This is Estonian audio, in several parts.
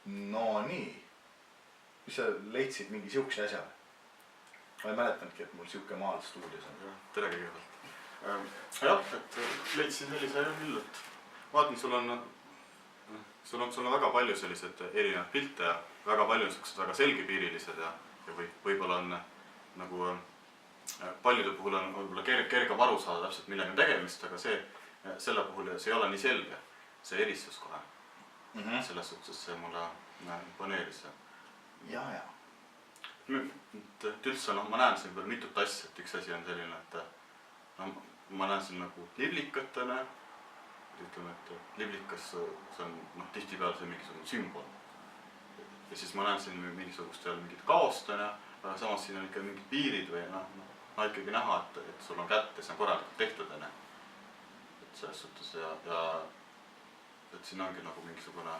No nii. Mis sa leidsid mingi siukse asja? Ma ei mäletanudki, et mul siuke maal stuudios on. Tere kõigepealt. Jah, et leidsin sellise küll, et vaatan, sul on väga palju sellised erinevad pilte ja väga palju on sellised väga selgepiirilised ja võib-olla on nagu paljude puhul on võib-olla kergem aru saada täpselt millega tegemist, aga selle puhul see ei ole nii selge, see eristus kohe. Selles suhtes see mulle imponeeris. Ja. Üldse, ma näen siin veel mitut asja, et üks asi on selline, et ma näen siin nagu liblikatena, ütleme, et liblikas see on tihtipeale see mingisugune sümbol. Ja siis ma näen siin mingisugust mingit kaostena, aga samas siin on ikka mingid piirid või ikkagi näha, et sul on kätte, see on korralikult tehtud. Et selles suhtes ja et siin ongi nagu mingisugune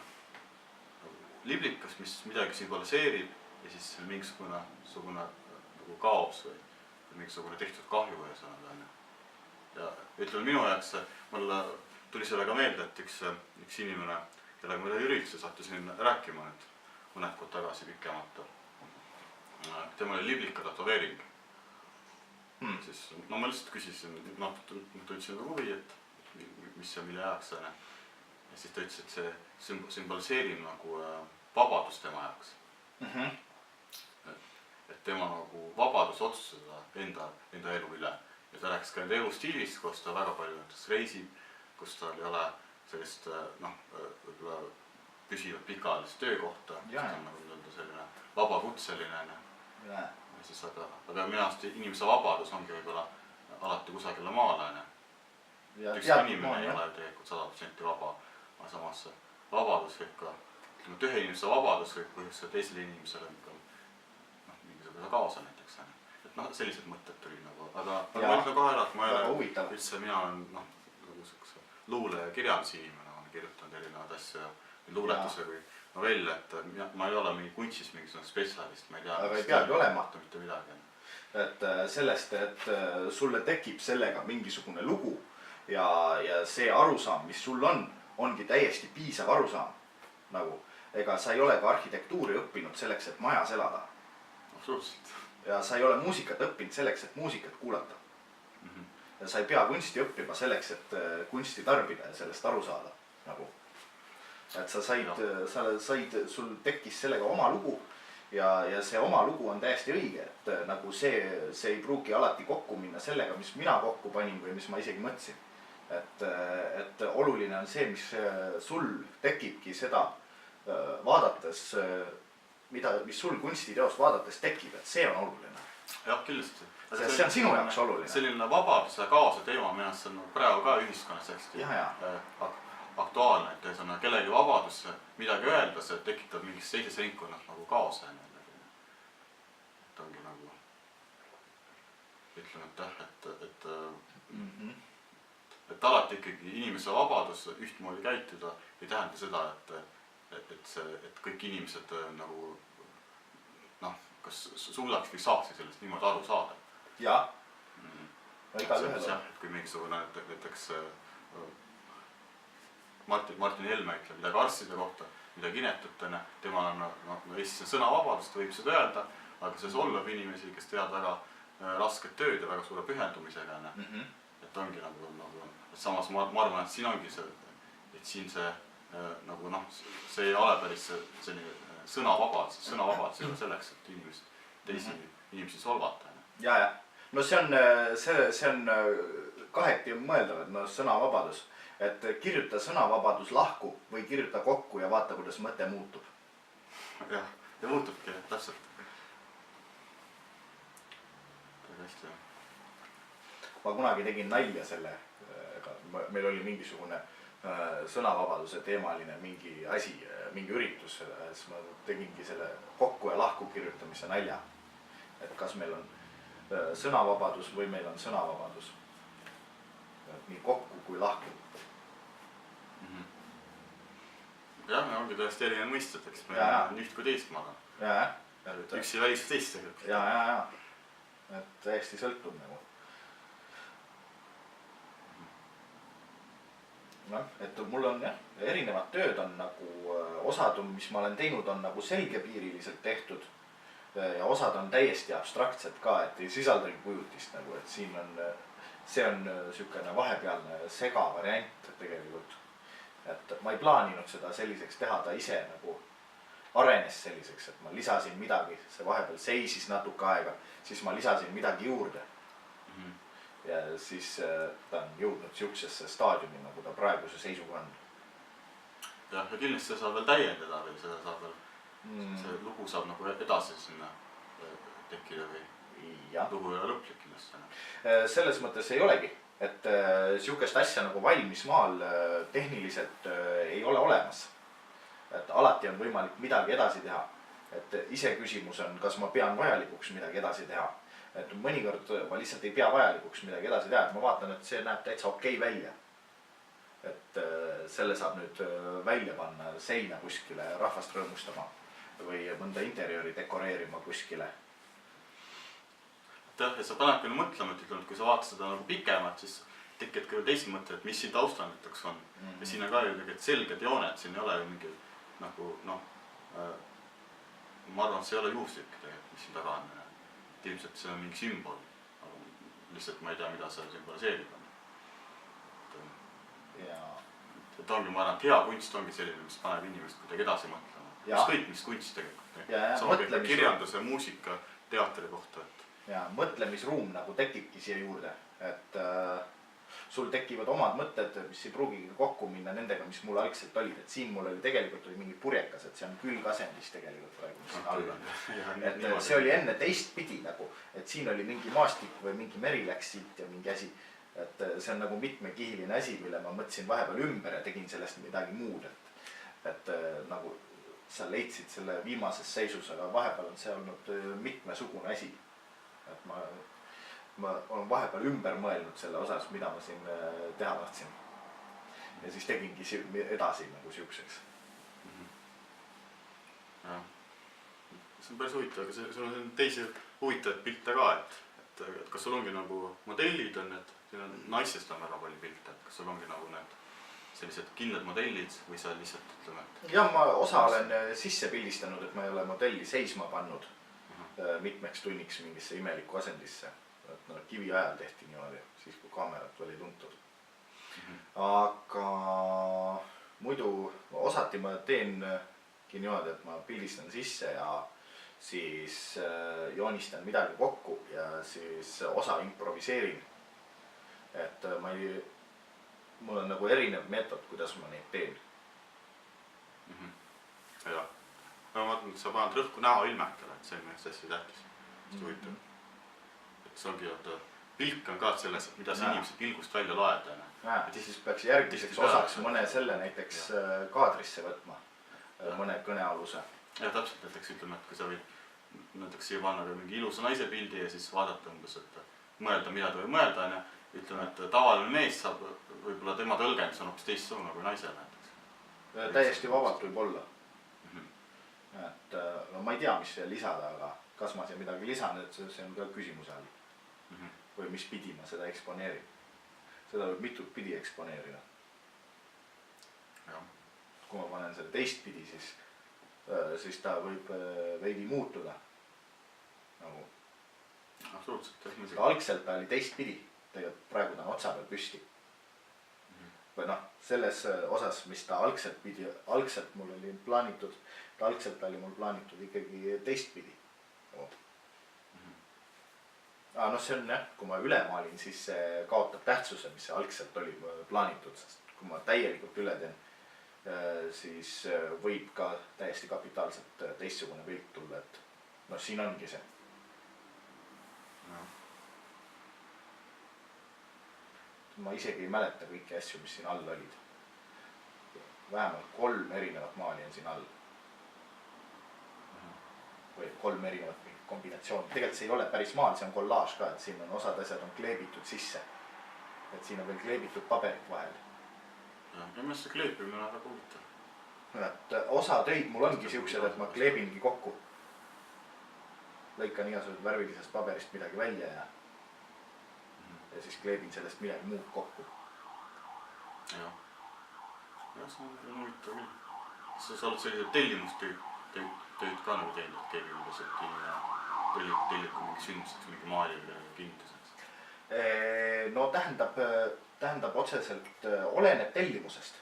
liblikas, mis midagi sümboliseerib ja siis mingisugune nagu kaos või mingisugune tehtud kahju ja sõnad. Ja ütleme minu jaoks, mulle tuli sellega meelde, et üks inimene, kellega ma ürituse sattusin rääkima nüüd mõned kuud tagasi pikemalt. Tema oli liblika tatoveering. Siis, ma lihtsalt küsisin, ma tundsin huvi, et mis see mille jaoks on. Ja siis ta ütles, et see sümboliseerib nagu vabadus tema jaoks. Et tema nagu vabadus otsustada enda elu üle. Ja ta rääkis ka enda elustiilist, kus ta väga palju reisib, kus tal ei ole sellist püsivat pikaajalist töökohta, kus ta on nagu selline vabakutseline. Aga minu arust inimese vabadus ongi võib-olla alati kusagile maale. Üks inimene ei ole tegelikult 100% vaba, aga samas vabadus võib ka, ühe inimese vabadus võib põhjustada teisele inimesele mingisuguse kaasa näiteks. Et sellised mõtted tuli nagu, aga ma ütlen kohe ära, et ma ei ole üldse, mina olen luule- ja kirjanduse inimene, olen kirjutanud erinevad asju ja luuletuse kui novelle, et ma ei ole mingi kunstis mingisugune spetsialist, ma ei tea. Aga ei peagi olema. Mitte midagi. Et sellest, et sulle tekib sellega mingisugune lugu ja see arusaam, mis sul ongi täiesti piisav arusaam. Nagu, ega sa ei ole ka arhitektuuri õppinud selleks, et majas elada. Absoluutselt. Ja sa ei ole muusikat õppinud selleks, et muusikat kuulata. Ja sa ei pea kunsti õppima selleks, et kunsti tarbida ja sellest aru saada. Nagu. Et sa said, sul tekkis sellega oma lugu ja see oma lugu on täiesti õige, et nagu see ei pruugi alati kokku minna sellega, mis mina kokku panin või mis ma isegi mõtlesin. Et oluline on see, mis sul tekibki seda vaadates, mis sul kunstiteost vaadates tekib, et see on oluline. Jah, kindlasti. See on sinu jaoks oluline. Selline vabaduse kaasa teema, minast see on praegu ka ühiskonnas hästi aktuaalne, et kellegi vabadus midagi öelda, see tekitab mingis teises ringkonnas nagu kaasa. Et ongi nagu, ütleme, et alati ikkagi inimese vabadus ühtmoodi käituda ei tähenda seda, et kõik inimesed nagu, kas suudaks või saaks sellest niimoodi aru saada. Jaa. Et kui mingisugune näiteks Martin Helme ütleb midagi arstide kohta, midagi inetutena, tema on Eestis sõnavabadust, võib seda öelda, aga see solvab inimesi, kes teevad väga rasket tööd ja väga suure pühendumisega. Et ongi nagu, samas ma arvan, et siin ongi see, et siin see nagu see ei ole päris selline sõnavabadus ei ole selleks, et teisi inimesi solvata. Ja. No see on kaheti mõeldav, et sõnavabadus. Et kirjuta sõnavabadus lahku või kirjuta kokku ja vaata, kuidas mõte muutub. Jah, ja muutubki, täpselt. Hästi. Ma kunagi tegin nalja selle, meil oli mingisugune sõnavabaduse teemaline mingi asi, mingi üritus, siis ma tegingi selle kokku ja lahku kirjutamise nalja. Et kas meil on sõnavabadus või meil on sõnavabadus. Nii kokku kui lahku. Jah, me ongi tõesti erinevad mõisted, eks me on üht kui teist maga. Üks ei välis teist tegelikult. Ja. Et täiesti sõltub nagu. noh, et mul on jah, erinevad tööd on nagu, osad on, mis ma olen teinud, on nagu selgepiiriliselt tehtud. Ja osad on täiesti abstraktsed ka, et ei sisaldagi kujutist nagu, et siin on, see on sükene vahepealne segavariant tegelikult. Et ma ei plaaninud seda selliseks teha, ta ise nagu arenes selliseks, et ma lisasin midagi, see vahepeal seisis natuke aega, siis ma lisasin midagi juurde. Ja siis ta on jõudnud siuksesse staadiumi, nagu ta praeguse seisuga on. Jah, ja kindlasti seda saab veel täiendada või seda saab veel, see lugu saab nagu edasi sinna tekkida või lugu ei ole lõplik kindlasti. Selles mõttes ei olegi, et siukest asja nagu valmis maal tehniliselt ei ole olemas. Et alati on võimalik midagi edasi teha. Et ise küsimus on, kas ma pean vajalikuks midagi edasi teha. Et mõnikord ma lihtsalt ei pea vajalikuks midagi edasi teha, et ma vaatan, et see näeb täitsa okei välja. Et selle saab nüüd välja panna seina kuskile rahvast rõõmustama või mõnda interjööri dekoreerima kuskile. Ja sa paned küll mõtlema, et kui sa vaatad seda nagu pikemalt, siis tekked küll teisi mõtted, et mis siin taustal näiteks on. Ja siin on ka ju tegelikult selged jooned, siin ei ole ju mingi nagu, ma arvan, et see ei ole juhuslik tegelikult, mis siin taga on. Ilmselt see on mingi sümbol, aga lihtsalt ma ei tea, mida see sümboliseerib on. Et ongi, ma arvan, et hea kunst ongi selline, mis paneb inimest kuidagi edasi mõtlema. Ükskõik, mis kunst tegelikult. Sama kõik kirjanduse, muusika, teatri kohta. Ja mõtlemisruum nagu tekibki siia juurde, et sul tekivad omad mõtted, mis ei pruugigi kokku minna nendega, mis mul algselt olid. Et siin mul oli tegelikult mingi purjekas, et see on külgasendis tegelikult praegu, mis siin all on. Et see oli enne teistpidi nagu, et siin oli mingi maastik või mingi meri läks siit ja mingi asi. Et see on nagu mitmekihiline asi, mille ma mõtlesin vahepeal ümber ja tegin sellest midagi muud. Et nagu sa leidsid selle viimases seisus, aga vahepeal on see olnud mitmesugune asi. Et ma olen vahepeal ümber mõelnud selle osas, mida ma siin teha tahtsin. Ja siis tegingi edasi nagu siukseks. See on päris huvitav, aga sul on teisi huvitavaid pilte ka, et kas sul ongi nagu modellid on, et naistest on väga palju pilte, et kas sul ongi nagu need sellised kindlad modellid või sa lihtsalt ütleme, et... Ja ma osa olen sisse pildistanud, et ma ei ole modelli seisma pannud mitmeks tunniks mingisse imelikku asendisse. Et kivi ajal tehti niimoodi, siis kui kaamerat veel ei tuntud. Aga muidu osati ma teengi niimoodi, et ma pildistan sisse ja siis joonistan midagi kokku ja siis osa improviseerin. Et mul on nagu erinev meetod, kuidas ma neid teen. Ja. Ma mõtlen, et sa paned rõhku näo ilmekale, et see on minu hästi tähtis. Hästi huvitav. Et see ongi, et pilk on ka selles, et mida see inimese pilgust välja loed. Et siis peaks järgmiseks osaks mõne selle näiteks kaadrisse võtma, mõne kõnealuse. Ja täpselt näiteks ütleme, et kui sa võid näiteks siia panna mingi ilusa naise pildi ja siis vaadata umbes, et mõelda, mida ta või mõelda. Ütleme, et tavaline mees saab, võib-olla tema tõlgendus on hoopis teistsugune kui naisel näiteks. Täiesti vabalt võib olla. Et no ma ei tea, mis siia lisada, aga kas ma siia midagi lisan, et see on ka küsimuse all. Või mis pidi ma seda eksponeerin. Seda võib mitut pidi eksponeerida. Kui ma panen selle teistpidi, siis ta võib veidi muutuda. Nagu. Absoluutselt. Algselt ta oli teistpidi. Tegelikult praegu ta on otsa peal püsti. Või selles osas, mis ta algselt mul oli plaanitud, algselt oli mul plaanitud ikkagi teistpidi. See on jah, kui ma üle maalin, siis see kaotab tähtsuse, mis see algselt oli plaanitud, sest kui ma täielikult üle teen, siis võib ka täiesti kapitaalselt teistsugune pilt tulla, et siin ongi see. Ma isegi ei mäleta kõiki asju, mis siin all olid. Vähemalt 3 erinevat maali on siin all. Või 3 erinevat kombinatsiooni. Tegelikult see ei ole päris maal, see on kollaaž ka, et siin on osad asjad on kleebitud sisse. Et siin on veel kleebitud paberit vahel. Ja millest see kleebimine on väga huvitav. Et osa töid mul ongi siuksed, et ma kleebingi kokku. Lõikan igasugused värvilisest paberist midagi välja ja siis kleebin sellest midagi muud kokku. see on huvitav küll. Sa oled sellised tellimustööd ka nagu teinud, et keegi umbes, et tellib mingi sündmuseks, mingi maali kinnituseks? No tähendab otseselt oleneb tellimusest.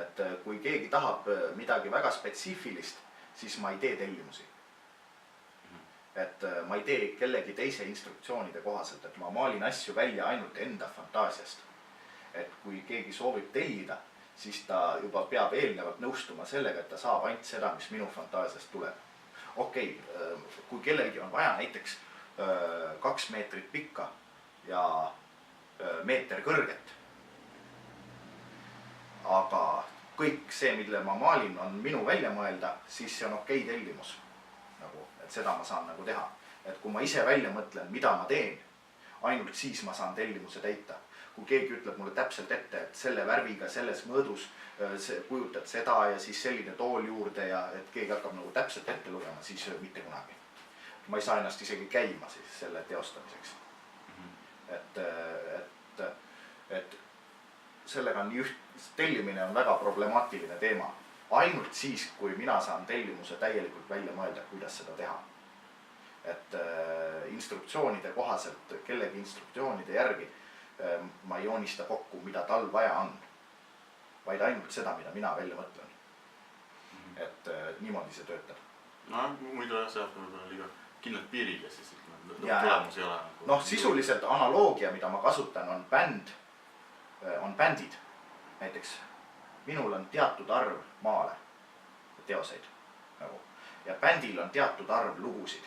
Et kui keegi tahab midagi väga spetsiifilist, siis ma ei tee tellimusi. Et ma ei tee kellegi teise instruktsioonide kohaselt, et ma maalin asju välja ainult enda fantaasiast. Et kui keegi soovib tellida, siis ta juba peab eelnevalt nõustuma sellega, et ta saab ainult seda, mis minu fantaasiast tuleb. Okei, kui kellelgi on vaja näiteks 2 meetrit pikka ja meeter kõrget, aga kõik see, mille ma maalin, on minu välja mõelda, siis see on okei tellimus. Et seda ma saan nagu teha. Et kui ma ise välja mõtlen, mida ma teen, ainult siis ma saan tellimuse täita. Kui keegi ütleb mulle täpselt ette, et selle värviga, selles mõõdus kujutad seda ja siis selline tool juurde ja et keegi hakkab nagu täpselt ette lugema, siis mitte kunagi. Ma ei saa ennast isegi käima siis selle teostamiseks. Et sellega on tellimine on väga problemaatiline teema. Ainult siis, kui mina saan tellimuse täielikult välja mõelda, kuidas seda teha. Et instruktsioonide kohaselt, kellegi instruktsioonide järgi ma ei joonista kokku, mida tal vaja on, vaid ainult seda, mida mina välja mõtlen. Et niimoodi see töötab. No muidu seab liiga kindlad piirid ja siis tulemus ei ole. Noh, sisuliselt analoogia, mida ma kasutan, on bändid. Näiteks minul on teatud arv maale, teoseid. Ja bändil on teatud arv lugusid.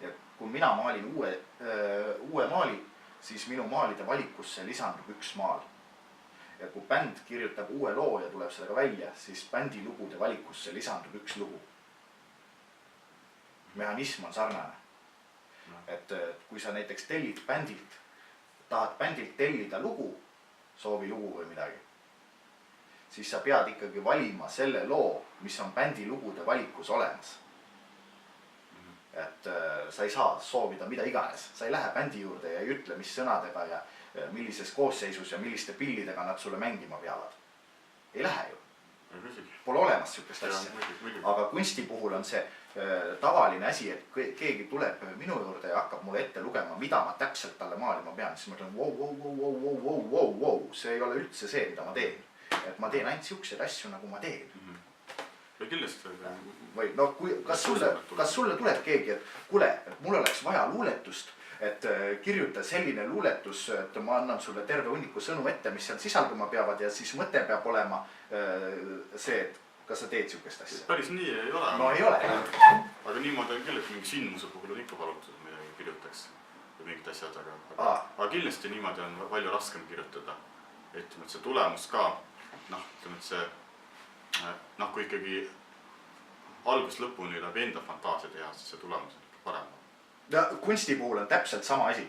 Ja kui mina maalin uue maali, siis minu maalide valikusse lisandub 1 maal. Ja kui bänd kirjutab uue loo ja tuleb sellega välja, siis bändi lugude valikusse lisandub 1 lugu. Mehhanism on sarnane. Et kui sa näiteks tellid bändilt, tahad bändilt tellida lugu, soovi lugu või midagi, siis sa pead ikkagi valima selle loo, mis on bändi lugude valikus olemas. Et sa ei saa soovida mida iganes. Sa ei lähe bändi juurde ja ei ütle, mis sõnadega ja millises koosseisus ja milliste pillidega nad sulle mängima peavad. Ei lähe ju. Pole olemas sihukest asja. Aga kunsti puhul on see tavaline asi, et keegi tuleb minu juurde ja hakkab mulle ette lugema, mida ma täpselt talle maalima pean. Siis ma ütlen, wow, see ei ole üldse see, mida ma teen. Et ma teen ainult siukseid asju, nagu ma teen. Või kindlasti? Või no kas sulle tuleb keegi, et kuule, et mul oleks vaja luuletust, et kirjuta selline luuletus, et ma annan sulle terve hunniku sõnu ette, mis seal sisalduma peavad ja siis mõte peab olema see, et kas sa teed siukest asja? Päris nii ei ole. No ei ole. Aga niimoodi on küll, et mingi sündmuse puhul on ikka palutud, et midagi kirjutaks või mingid asjad, aga kindlasti niimoodi on palju raskem kirjutada. Et see tulemus ka, kui ikkagi algus lõpuni läbi enda fantaasia teha, siis see tulemus on ikka parem. Kunsti puhul on täpselt sama asi.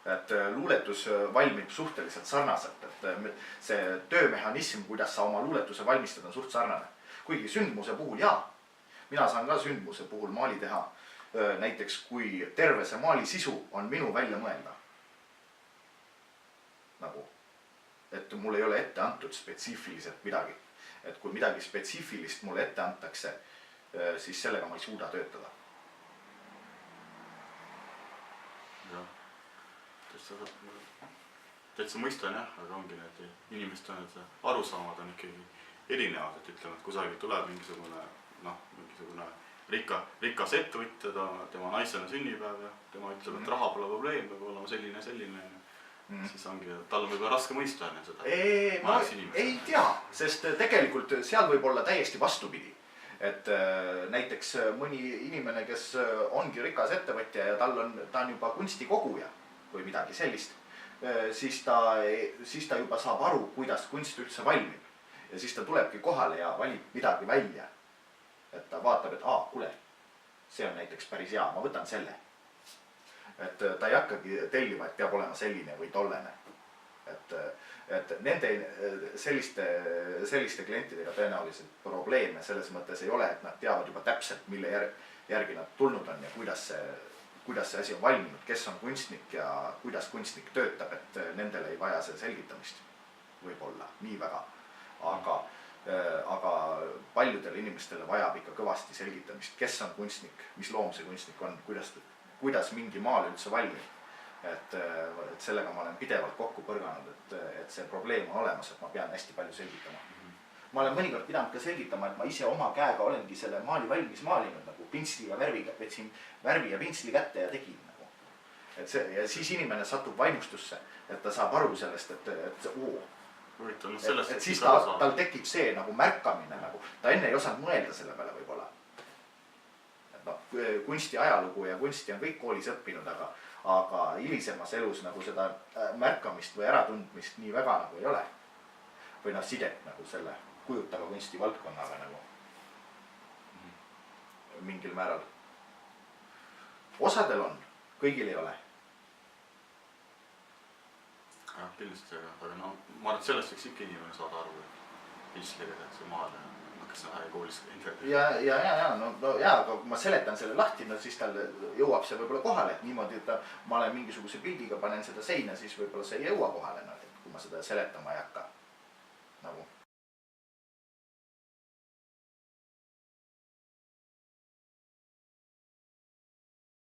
Et luuletus valmib suhteliselt sarnaselt. Et see töömehhanism, kuidas sa oma luuletuse valmistad, on suht sarnane. Kuigi sündmuse puhul mina saan ka sündmuse puhul maali teha. Näiteks kui terve see maali sisu on minu välja mõelda. Et mul ei ole ette antud spetsiifiliselt midagi. Et kui midagi spetsiifilist mulle ette antakse, siis sellega ma ei suuda töötada. Jah, täitsa mõistan jah, aga ongi need inimeste arusaamad on ikkagi erinevad, et ütleme, et kusagil tuleb mingisugune rikas ettevõtja, tema naisena sünnipäev ja tema ütleb, et raha pole probleem, peab olema selline. Siis ongi, tal on võib-olla raske mõista enne seda. Ei tea, sest tegelikult seal võib olla täiesti vastupidi. Et näiteks mõni inimene, kes ongi rikas ettevõtja ja ta on juba kunstikoguja või midagi sellist, siis ta juba saab aru, kuidas kunst üldse valmib. Ja siis ta tulebki kohale ja valib midagi välja. Et ta vaatab, et kuule, see on näiteks päris hea, ma võtan selle. Et ta ei hakkagi tellima, et peab olema selline või tollene. Et nende selliste klientidega tõenäoliselt probleeme selles mõttes ei ole, et nad teavad juba täpselt, mille järgi nad tulnud on ja kuidas see asi on valminud, kes on kunstnik ja kuidas kunstnik töötab, et nendele ei vaja see selgitamist. võib-olla nii väga, aga paljudele inimestele vajab ikka kõvasti selgitamist, kes on kunstnik, mis loom see kunstnik on, kuidas mingi maal üldse valmib. Et sellega ma olen pidevalt kokku põrganud, et see probleem on olemas, et ma pean hästi palju selgitama. Ma olen mõnikord pidanud ka selgitama, et ma ise oma käega olengi selle maali valmis maalinud nagu pintsli ja värviga, võtsin värvi ja pintsli kätte ja tegin nagu. Ja siis inimene satub vaimustusse, et ta saab aru sellest, et siis tal tekib see nagu märkamine, nagu ta enne ei osanud mõelda selle peale võib-olla. Kunsti ajalugu ja kunsti on kõik koolis õppinud, aga hilisemas elus nagu seda märkamist või äratundmist nii väga nagu ei ole. Või sidet nagu selle kujutava kunsti valdkonnaga nagu mingil määral. Osadel on, kõigil ei ole. Jah, kindlasti, aga ma arvan, et sellest võiks ikka inimene saada aru, et pintsliga tehakse maale, kes on koolis käinud. Ja, aga kui ma seletan selle lahti, siis tal jõuab see võib-olla kohale, et niimoodi, et ma olen mingisuguse pildiga, panen seda seina, siis võib-olla see ei jõua kohale, kui ma seda seletama ei hakka. Nagu